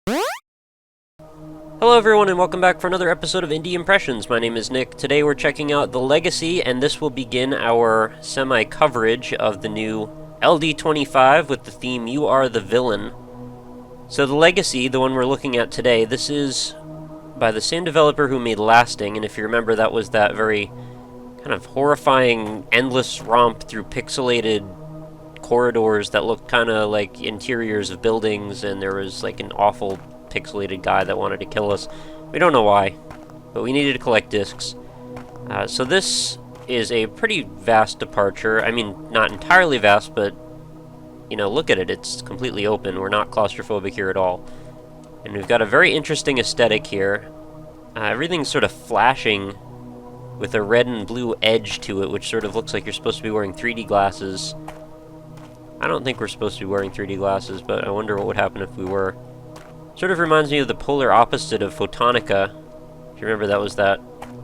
Hello everyone and welcome back for another episode of Indie Impressions. My name is Nick. Today we're checking out The Legacy, and this will begin our semi-coverage of the new LD25 with the theme You Are the Villain. So The Legacy, the one we're looking at today, this is by the same developer who made Lasting, and if you remember that was that very kind of horrifying endless romp through pixelated corridors that looked kind of like interiors of buildings, and there was like an awful pixelated guy that wanted to kill us. We don't know why, but we needed to collect discs. So this is a pretty vast departure. I mean, not entirely vast, but, you know, look at it. It's completely open. We're not claustrophobic here at all. And we've got a very interesting aesthetic here. Everything's sort of flashing with a red and blue edge to it, which sort of looks like you're supposed to be wearing 3D glasses. I don't think we're supposed to be wearing 3D glasses, but I wonder what would happen if we were. Sort of reminds me of the polar opposite of Photonica. If you remember, that was that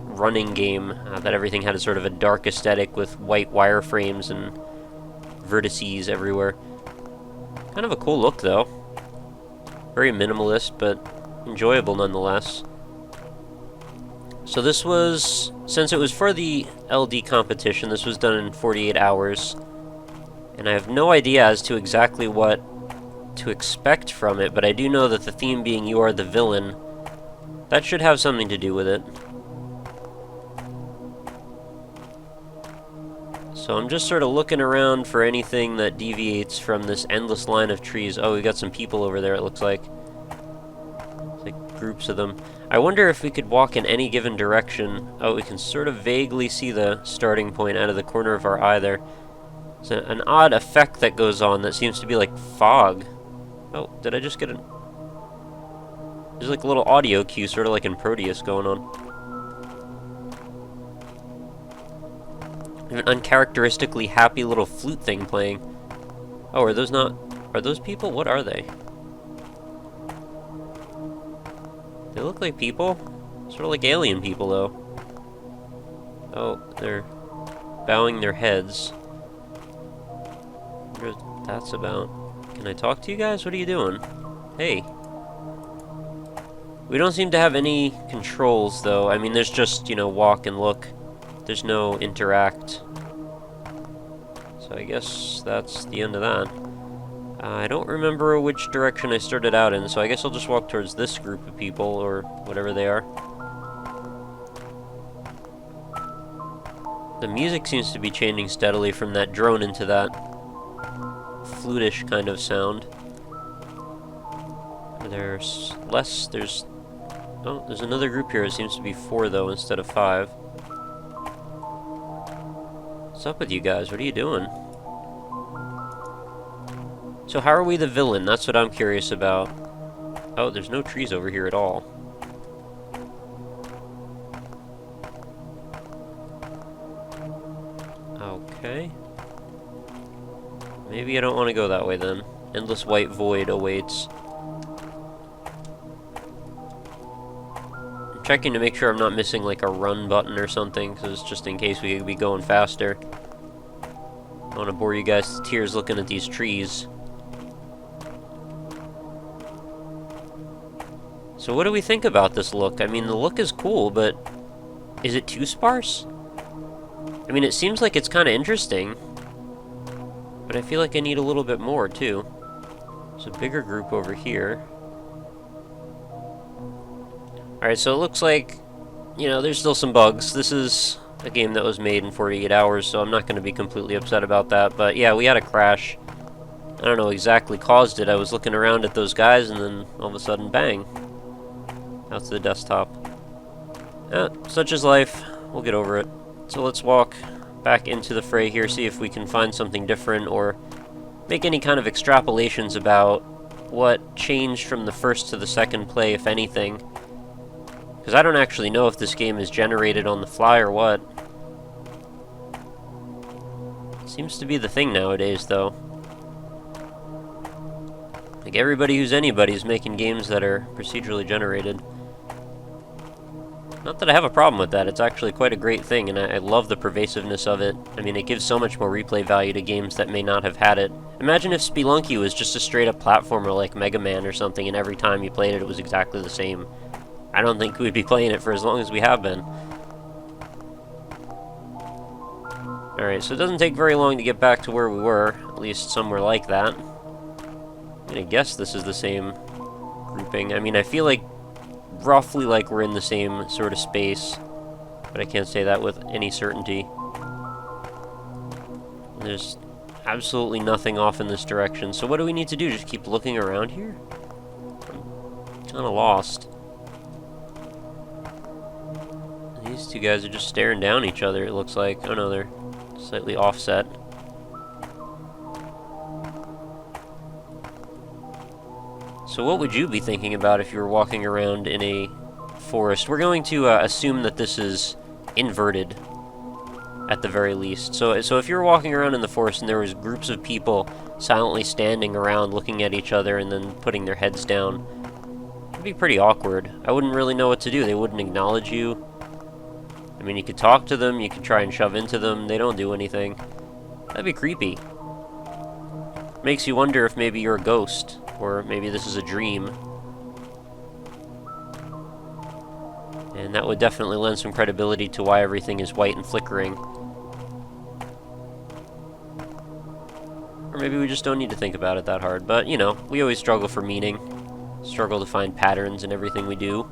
running game that everything had a sort of a dark aesthetic with white wireframes and vertices everywhere. Kind of a cool look, though. Very minimalist, but enjoyable nonetheless. So this was, since it was for the LD competition, this was done in 48 hours. And I have no idea as to exactly what to expect from it, but I do know that the theme being You Are the Villain, that should have something to do with it. So I'm just sort of looking around for anything that deviates from this endless line of trees. Oh, we got some people over there, it looks like. It's like groups of them. I wonder if we could walk in any given direction. Oh, we can sort of vaguely see the starting point out of the corner of our eye there. It's an odd effect that goes on that seems to be like fog. Oh, did I just get an... There's like a little audio cue, sort of like in Proteus going on. An uncharacteristically happy little flute thing playing. Oh, are those not... Are those people? What are they? They look like people. Sort of like alien people, though. Oh, they're bowing their heads. I wonder what that's about. Can I talk to you guys? What are you doing? Hey. We don't seem to have any controls, though. I mean, there's just, you know, walk and look. There's no interact. So I guess that's the end of that. I don't remember which direction I started out in, so I guess I'll just walk towards this group of people, or whatever they are. The music seems to be changing steadily from that drone into that flutish kind of sound. There's less, oh, there's another group here. It seems to be 4, though, instead of 5. What's up with you guys? What are you doing? So how are we the villain? That's what I'm curious about. Oh, there's no trees over here at all. Okay. Maybe I don't want to go that way then. Endless white void awaits. I'm checking to make sure I'm not missing like a run button or something, because just in case we could be going faster. I don't want to bore you guys to tears looking at these trees. So what do we think about this look? I mean, the look is cool, but is it too sparse? I mean, it seems like it's kind of interesting, but I feel like I need a little bit more, too. There's a bigger group over here. Alright, so it looks like, you know, there's still some bugs. This is a game that was made in 48 hours, so I'm not going to be completely upset about that. But yeah, we had a crash. I don't know exactly caused it. I was looking around at those guys, and then all of a sudden, bang. Out to the desktop. Such is life. We'll get over it. So let's walk back into the fray here, see if we can find something different or make any kind of extrapolations about what changed from the first to the second play, if anything. Because I don't actually know if this game is generated on the fly or what. Seems to be the thing nowadays, though. Like, everybody who's anybody is making games that are procedurally generated. Not that I have a problem with that, it's actually quite a great thing, and I love the pervasiveness of it. I mean, it gives so much more replay value to games that may not have had it. Imagine if Spelunky was just a straight-up platformer like Mega Man or something, and every time you played it, it was exactly the same. I don't think we'd be playing it for as long as we have been. Alright, so it doesn't take very long to get back to where we were, at least somewhere like that. I'm gonna guess this is the same grouping. I mean, I feel like roughly like we're in the same sort of space, but I can't say that with any certainty. There's absolutely nothing off in this direction, so what do we need to do? Just keep looking around here? I'm kinda lost. These two guys are just staring down each other, it looks like. Oh no, they're slightly offset. So what would you be thinking about if you were walking around in a forest? We're going to assume that this is inverted, at the very least. So if you were walking around in the forest and there was groups of people silently standing around looking at each other and then putting their heads down, it'd be pretty awkward. I wouldn't really know what to do. They wouldn't acknowledge you. I mean, you could talk to them, you could try and shove into them, they don't do anything. That'd be creepy. Makes you wonder if maybe you're a ghost, or maybe this is a dream. And that would definitely lend some credibility to why everything is white and flickering. Or maybe we just don't need to think about it that hard, but, you know, we always struggle for meaning. Struggle to find patterns in everything we do.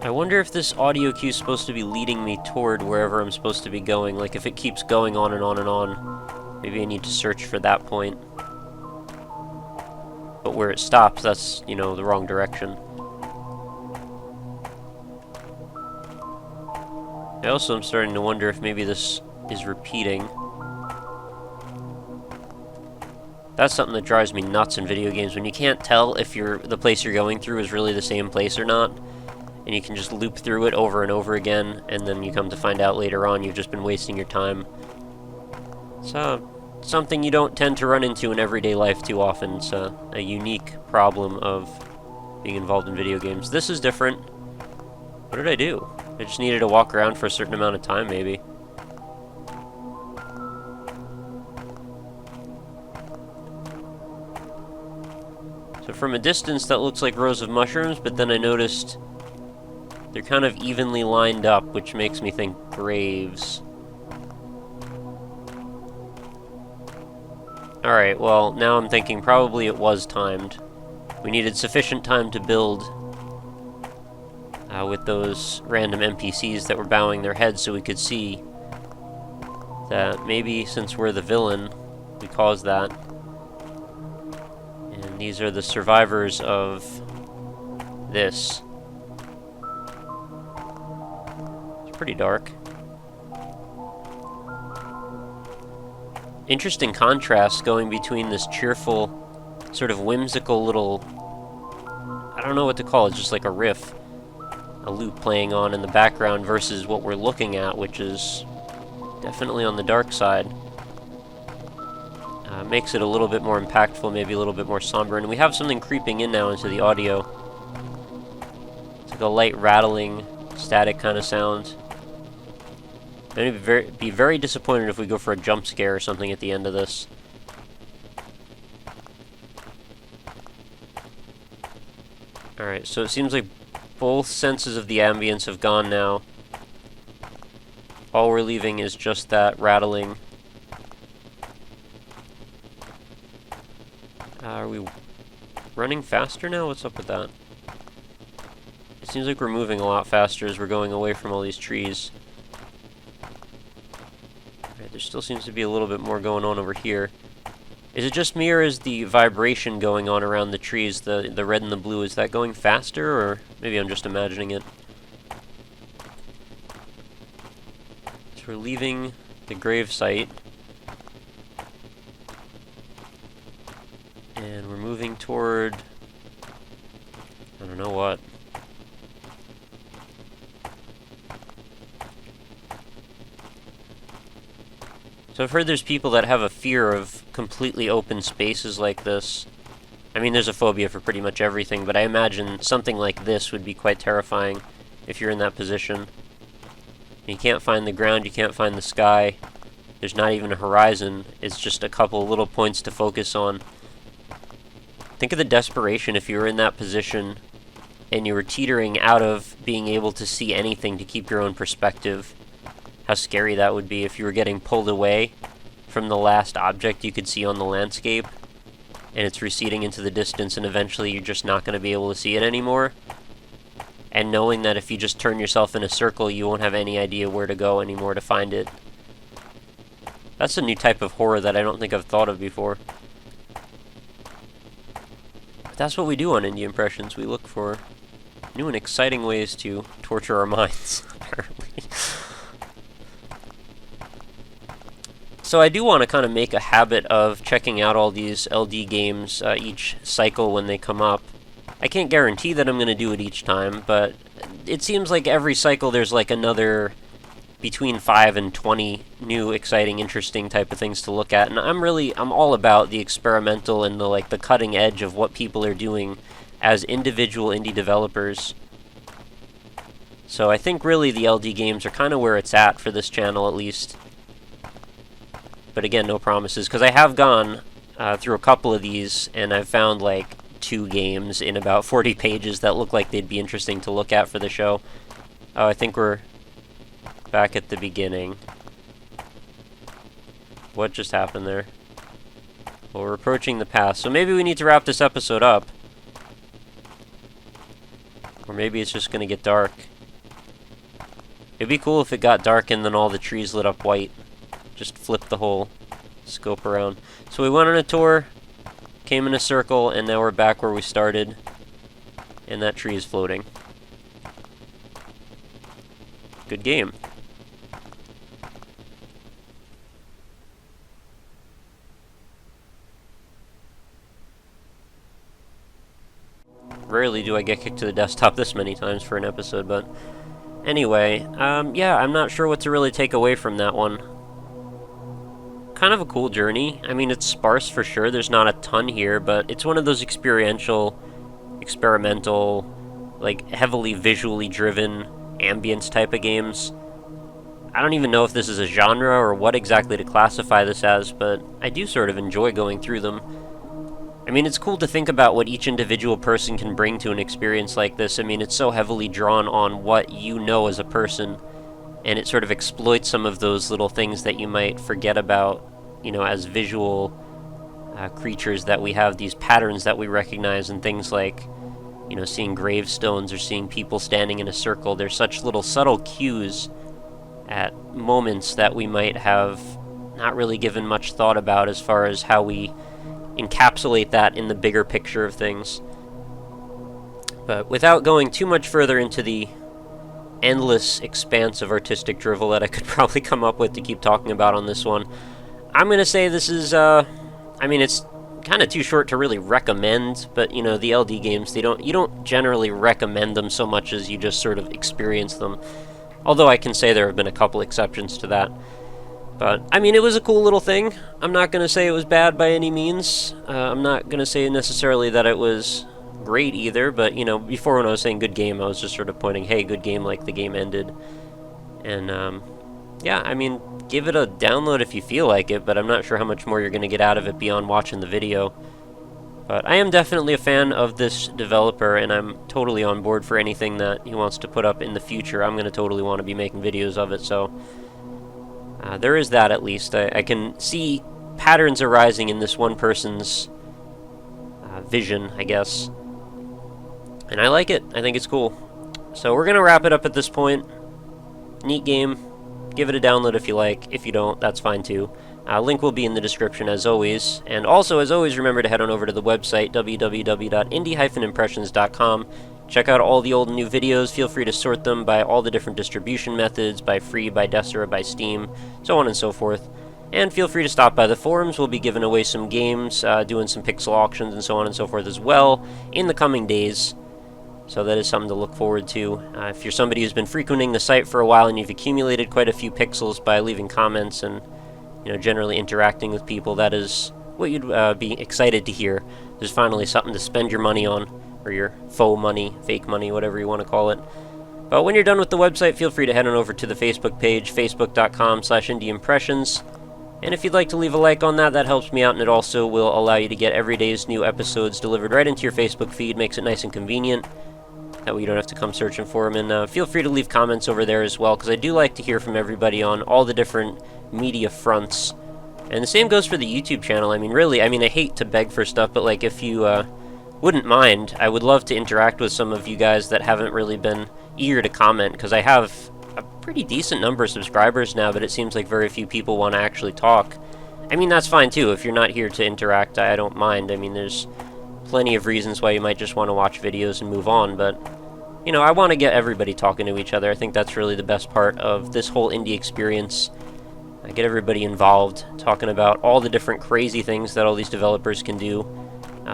I wonder if this audio cue is supposed to be leading me toward wherever I'm supposed to be going. Like, if it keeps going on and on and on, maybe I need to search for that point. But where it stops, that's, you know, the wrong direction. I also am starting to wonder if maybe this is repeating. That's something that drives me nuts in video games, when you can't tell if the place you're going through is really the same place or not. And you can just loop through it over and over again, and then you come to find out later on you've just been wasting your time. It's something you don't tend to run into in everyday life too often. It's a unique problem of being involved in video games. This is different. What did I do? I just needed to walk around for a certain amount of time, maybe. So from a distance, that looks like rows of mushrooms, but then I noticed they're kind of evenly lined up, which makes me think graves. Alright, well, now I'm thinking probably it was timed. We needed sufficient time to build with those random NPCs that were bowing their heads so we could see that maybe since we're the villain, we caused that. And these are the survivors of this. Pretty dark. Interesting contrast going between this cheerful, sort of whimsical little, I don't know what to call it, just like a riff, a loop playing on in the background versus what we're looking at, which is definitely on the dark side. Makes it a little bit more impactful, maybe a little bit more somber, and we have something creeping in now into the audio. It's like a light rattling, static kind of sound. I'd be very disappointed if we go for a jump scare or something at the end of this. Alright, so it seems like both senses of the ambience have gone now. All we're leaving is just that rattling. Are we running faster now? What's up with that? It seems like we're moving a lot faster as we're going away from all these trees. There still seems to be a little bit more going on over here. Is it just me, or is the vibration going on around the trees, the red and the blue, is that going faster, or maybe I'm just imagining it? So we're leaving the grave site. And we're moving toward, I don't know what. So I've heard there's people that have a fear of completely open spaces like this. I mean, there's a phobia for pretty much everything, but I imagine something like this would be quite terrifying if you're in that position. You can't find the ground, you can't find the sky. There's not even a horizon. It's just a couple little points to focus on. Think of the desperation if you were in that position and you were teetering out of being able to see anything to keep your own perspective. How scary that would be if you were getting pulled away from the last object you could see on the landscape, and it's receding into the distance, and eventually you're just not going to be able to see it anymore. And knowing that if you just turn yourself in a circle, you won't have any idea where to go anymore to find it. That's a new type of horror that I don't think I've thought of before. But that's what we do on Indie Impressions. We look for new and exciting ways to torture our minds, apparently. So I do want to kind of make a habit of checking out all these LD games each cycle when they come up. I can't guarantee that I'm going to do it each time, but it seems like every cycle there's like another between 5 and 20 new, exciting, interesting type of things to look at, and I'm all about the experimental and the cutting edge of what people are doing as individual indie developers. So I think really the LD games are kind of where it's at for this channel, at least. But again, no promises, because I have gone through a couple of these, and I've found like 2 games in about 40 pages that look like they'd be interesting to look at for the show. Oh, I think we're back at the beginning. What just happened there? Well, we're approaching the past, so maybe we need to wrap this episode up. Or maybe it's just going to get dark. It'd be cool if it got dark and then all the trees lit up white. Just flip the whole scope around. So we went on a tour, came in a circle, and now we're back where we started. And that tree is floating. Good game. Rarely do I get kicked to the desktop this many times for an episode, but anyway, yeah, I'm not sure what to really take away from that one. Kind of a cool journey. I mean, it's sparse for sure, there's not a ton here, but it's one of those experiential, experimental, like heavily visually driven ambience type of games. I don't even know if this is a genre or what exactly to classify this as, but I do sort of enjoy going through them. I mean, it's cool to think about what each individual person can bring to an experience like this. I mean, it's so heavily drawn on what you know as a person, and it sort of exploits some of those little things that you might forget about, you know, as visual creatures, that we have these patterns that we recognize, and things like, you know, seeing gravestones or seeing people standing in a circle. There's such little subtle cues at moments that we might have not really given much thought about as far as how we encapsulate that in the bigger picture of things. But without going too much further into the endless expanse of artistic drivel that I could probably come up with to keep talking about on this one, I'm going to say this is, I mean, it's kind of too short to really recommend, but, you know, the LD games, you don't generally recommend them so much as you just sort of experience them. Although I can say there have been a couple exceptions to that. But, I mean, it was a cool little thing. I'm not going to say it was bad by any means. I'm not going to say necessarily that it was great either, but, you know, before when I was saying good game, I was just sort of pointing, hey, good game, like the game ended. And, yeah, I mean, give it a download if you feel like it, but I'm not sure how much more you're going to get out of it beyond watching the video. But I am definitely a fan of this developer, and I'm totally on board for anything that he wants to put up in the future. I'm going to totally want to be making videos of it, so there is that at least. I can see patterns arising in this one person's vision, I guess. And I like it. I think it's cool. So we're going to wrap it up at this point. Neat game. Give it a download if you like. If you don't, that's fine too. Link will be in the description as always. And also, as always, remember to head on over to the website, www.indie-impressions.com. Check out all the old and new videos. Feel free to sort them by all the different distribution methods, by free, by Desera, by Steam, so on and so forth. And feel free to stop by the forums. We'll be giving away some games, doing some pixel auctions, and so on and so forth as well in the coming days. So that is something to look forward to. If you're somebody who's been frequenting the site for a while and you've accumulated quite a few pixels by leaving comments and, you know, generally interacting with people, that is what you'd be excited to hear. There's finally something to spend your money on, or your faux money, fake money, whatever you want to call it. But when you're done with the website, feel free to head on over to the Facebook page, facebook.com/indieimpressions. And if you'd like to leave a like on that, that helps me out, and it also will allow you to get every day's new episodes delivered right into your Facebook feed. Makes it nice and convenient. That way you don't have to come searching for them. And feel free to leave comments over there as well, because I do like to hear from everybody on all the different media fronts. And the same goes for the YouTube channel. I mean, really, I hate to beg for stuff, but like, if you wouldn't mind, I would love to interact with some of you guys that haven't really been eager to comment, because I have a pretty decent number of subscribers now, but it seems like very few people want to actually talk. I mean, that's fine too. If you're not here to interact, I don't mind. I mean, there's plenty of reasons why you might just want to watch videos and move on, but, you know, I want to get everybody talking to each other. I think that's really the best part of this whole indie experience. I get everybody involved, talking about all the different crazy things that all these developers can do.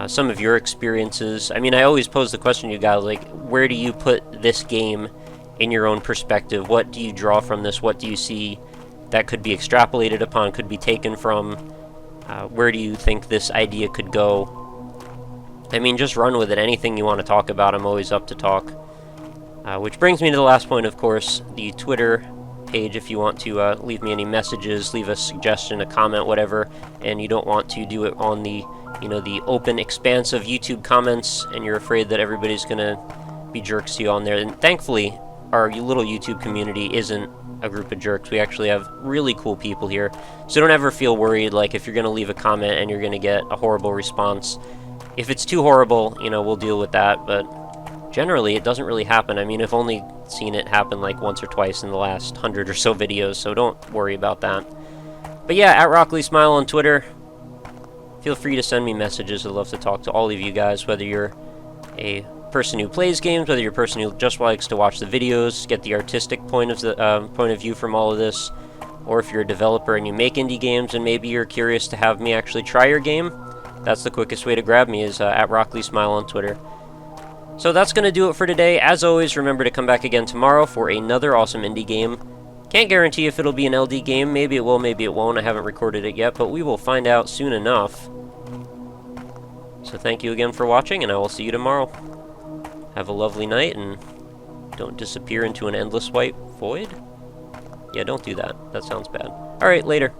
Some of your experiences. I mean, I always pose the question to you guys, like, where do you put this game in your own perspective? What do you draw from this? What do you see that could be extrapolated upon, could be taken from? Where do you think this idea could go? I mean, just run with it. Anything you want to talk about, I'm always up to talk. Which brings me to the last point, of course, the Twitter page. If you want to leave me any messages, leave a suggestion, a comment, whatever, and you don't want to do it on the, you know, the open expanse of YouTube comments, and you're afraid that everybody's gonna be jerks to you on there. And thankfully, our little YouTube community isn't a group of jerks. We actually have really cool people here, so don't ever feel worried, like, if you're gonna leave a comment and you're gonna get a horrible response. If it's too horrible, you know, we'll deal with that, but generally it doesn't really happen. I mean, I've only seen it happen like once or twice in the last 100 or so videos, so don't worry about that. But yeah, at RockLeeSmile on Twitter. Feel free to send me messages. I'd love to talk to all of you guys, whether you're a person who plays games, whether you're a person who just likes to watch the videos, get the artistic point of view from all of this, or if you're a developer and you make indie games and maybe you're curious to have me actually try your game. That's the quickest way to grab me, is at RockLeeSmile on Twitter. So that's going to do it for today. As always, remember to come back again tomorrow for another awesome indie game. Can't guarantee if it'll be an LD game. Maybe it will, maybe it won't. I haven't recorded it yet, but we will find out soon enough. So thank you again for watching, and I will see you tomorrow. Have a lovely night, and don't disappear into an endless white void. Yeah, don't do that. That sounds bad. Alright, later.